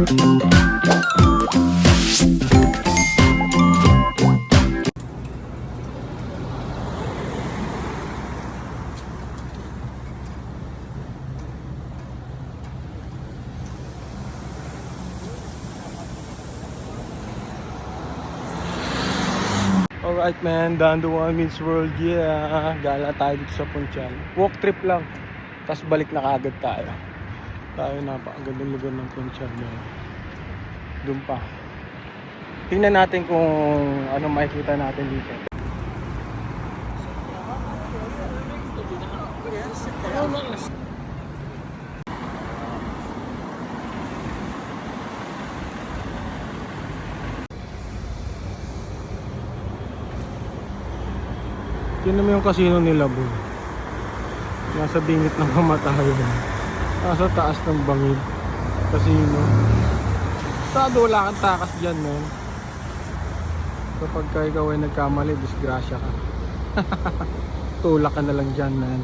Alright man, done the One Means World. Yeah, gala tayo dito sa Punchal. Walk trip lang, tapos balik na kagad tayo. Napakagandang lugar ng Punchal man. Doon pa. Tingnan natin kung ano makikita natin dito. Tingnan mo yung casino nila, boy. Nasa bingit ng kamatayan. Nasa taas ng bangid. Casino. Sado wala kang takas dyan, man. Kapag ka ikaw ay nagkamali, disgrasya ka. Tulak ka na lang dyan, man.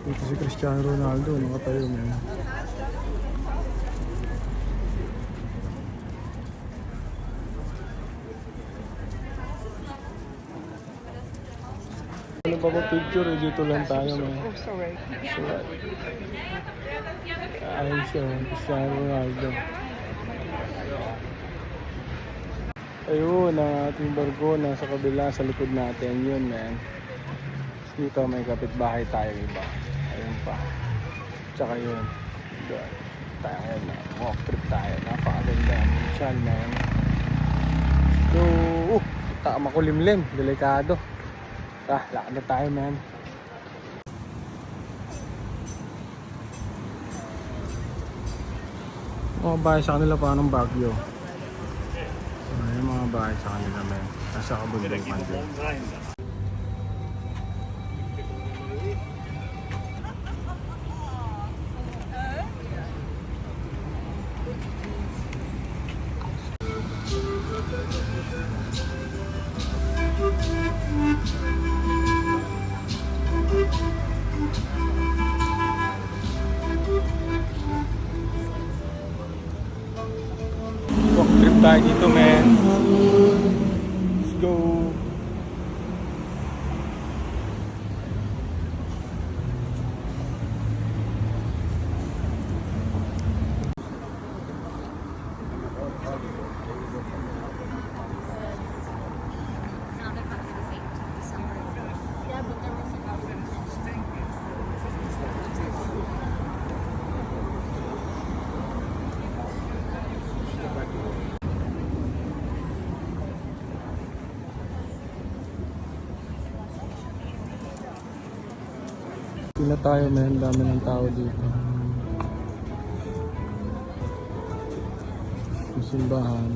Ito si Cristiano Ronaldo, nakatayo man. Ano ba picture? Dito lang tayo man. Oh, sorry. Ayun siya, Cristiano Ronaldo. Ayun, ang ating barko nasa kabila sa likod natin. Yun man. Dito may kapitbahay tayo iba. Ayun pa. Tsaka yun. Doon. Tayo ngayon na. Walk trip tayo. Napakaganda. Munchal man. So, makulimlim. Delikado. Lakad na tayo man. Mga bahay sa kanila parang Baguio. Yung mga bahay sa kanila man. Nasa kabundukan din. Walk trip tayo dito, man. Let's go. Pila tayo, man. Dami ng tao dito. Yung simbahan.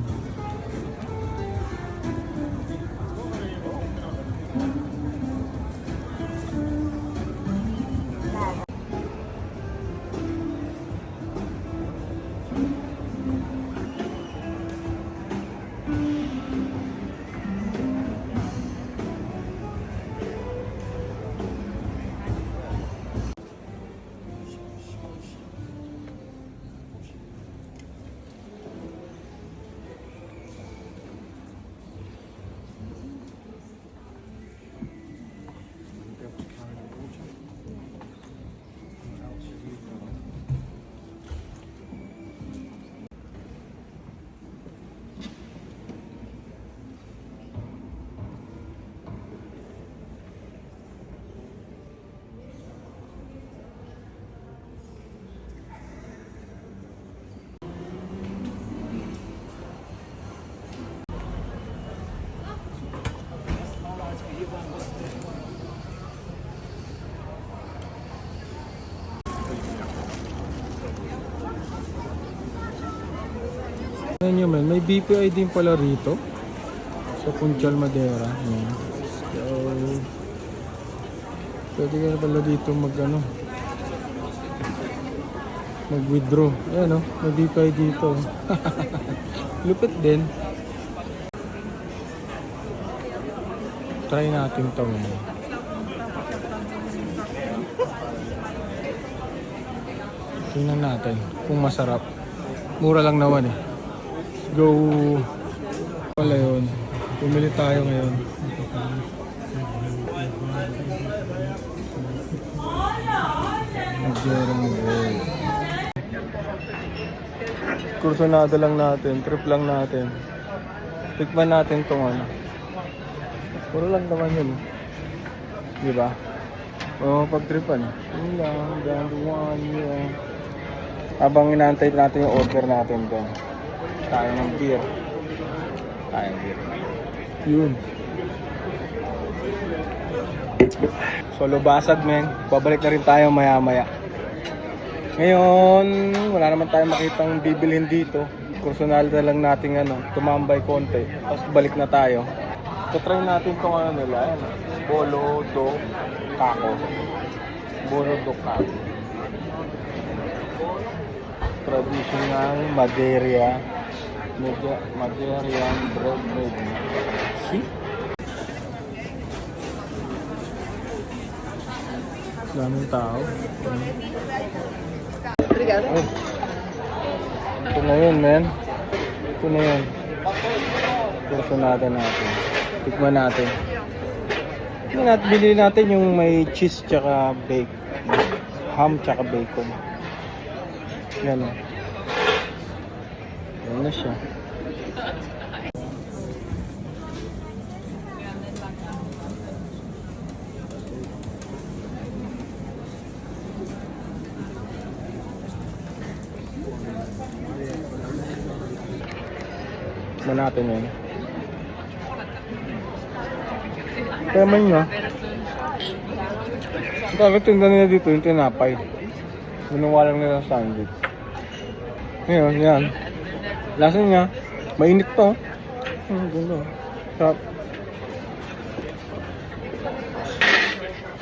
Tignan nyo man, may BPI din pala rito sa Punchal, Madera. Ayan. So, pwede ka na pala dito mag mag-withdraw. Ayan o, nag-depay dito. Lupit din. Try natin ito. Tingnan natin kung masarap. Mura lang naman eh. Let's go. Wala yun. Pumili tayo ngayon. Kursunada lang natin, trip lang natin. Tikman natin tong ano. Puro lang naman yun. Di ba? O pagtripan. Yun lang, ganduan yun. Habang inaantay natin yung order natin doon. Tayo ng beer. Tayo ng beer. Yun. Solo basag men. Babalik na rin tayo maya maya. Ngayon, wala naman tayong makitang bibilhin dito. Personal na lang natin tumambay konti. Tapos balik na tayo. Try natin itong nila. Bolo do kako. Bolo do kako. Traditional Maderian bread made. See? Daming tao. Oh. Ito na yun, men. Ito na yun. Personada natin. Tikman natin. Bili natin yung may cheese tsaka bacon. Ham tsaka bacon. Yan o. Yan na siya. Tikman natin yun. Teman nyo. Bakit tindan nila dito yung tinapay? Ginawa lang nila sa sandwich. Ngayon, yan. Lasa niya. Mainit to. Ganda. Sarap.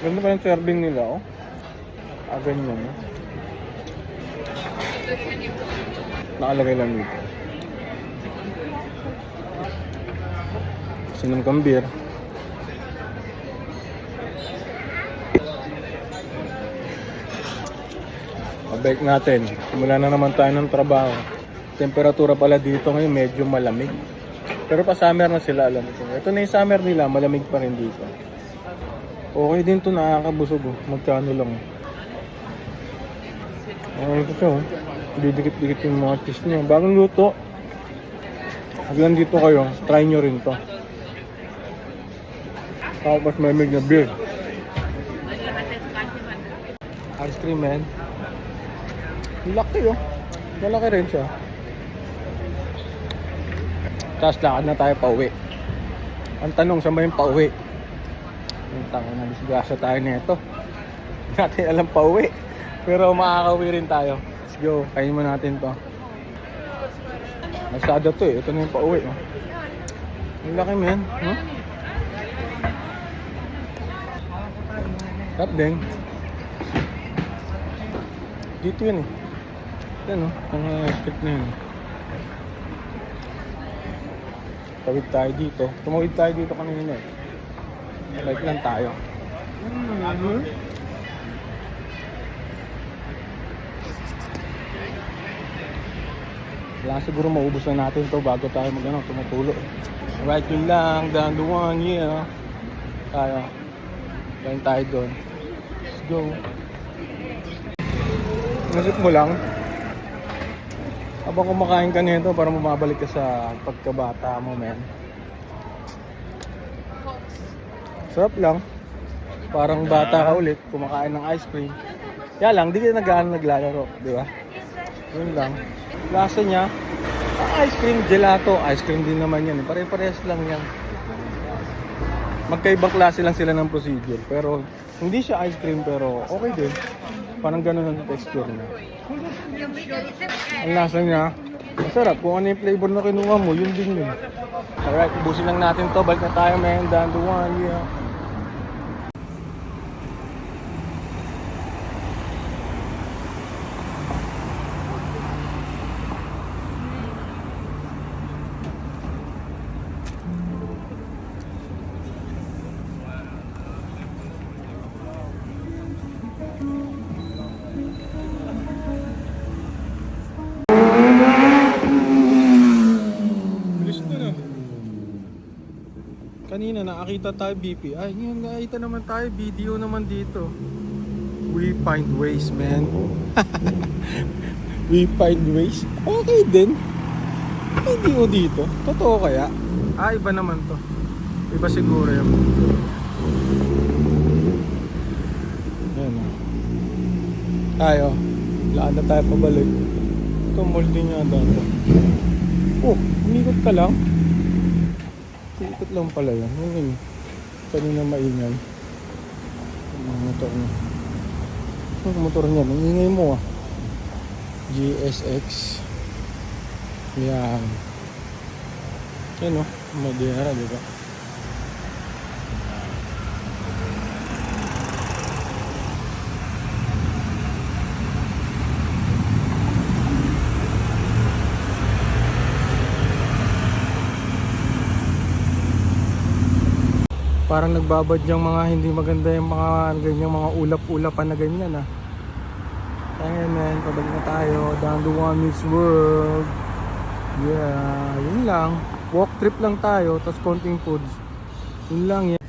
Ganda pa yung serving nila, oh. Ganyan, oh. Nakalagay lang dito. Sinong kambir. Bike natin. Simula na naman tayo ng trabaho. Temperatura pala dito ngayon medyo malamig. Pero pa summer na sila, alam ko. Ito na yung summer nila, malamig pa rin dito. Okay din to, nakakabusog. Magkano lang. Okay ito siya. Didikit-dikit yung mga cheese niya. Bagong luto. Haglan dito kayo, try nyo rin to. Tapos malamig na beer. Ice cream, man. Laki oh. Malaki rin siya. Tapos lakad na tayo pauwi. Ang tanong, saan ba yung pauwi? Ang tanong na disgrasya tayo nito. Hindi natin alam pauwi. Pero makakauwi rin tayo. Let's go. Kain mo natin to. Masada to eh. Ito na yung pauwi oh. Ang laki man. Huh? Tap din. Dito yun eh. Yan o, ang stick na yun. Tawid tayo dito. Tumawid tayo dito kanina eh. Like lang tayo. Wala siguro maubos na natin to bago tayo tumutulo. Right yun lang, down the one, yeah. Tayo. Kain tayo doon. Let's go. Nasip mo lang. Habang kumakain ka nito para bumabalik ka sa pagkabata mo, men. Sarap lang. Parang bata ka ulit, kumakain ng ice cream. Kaya lang, di ka naglalaro, di ba? Yun lang. Lasa niya, ice cream, gelato. Ice cream din naman yan. Pare-parehas lang yan. Magkaibang klase lang sila ng procedure. Pero hindi siya ice cream, pero okay din. Parang ganun ang texture niya. Ang lasa niya, masarap. Kung ano yung flavor na kinuha mo, yun din yun. Alright, ubusin lang natin to. Balik na tayo, man. Down the one, yeah. Kanina nakakita tayo BP. Ay, ngayon nakita naman tayo. Video naman dito. We find ways, man. We find ways. Okay din. Hindi o dito. Totoo kaya? Ah, iba naman to. Iba siguro yung... Yan o. Tayo. Laan na tayo pabalik. Ito, mall din nga dito. Oh, umikot ka lang. Ikot lang pala yan. Yun. Kanina maingay. Ang motor niya. Ang motor niya. Ang ingay mo ah. GSX. Yan. Yan o. Madera, diba? Parang nagbabad yung mga hindi maganda yung mga ganyang mga ulap-ulapan na ganyan ah. Ayan man, pabalik na tayo down to One Mix World. Yeah, yun lang. Walk trip lang tayo, tapos konting foods. Yun lang yan.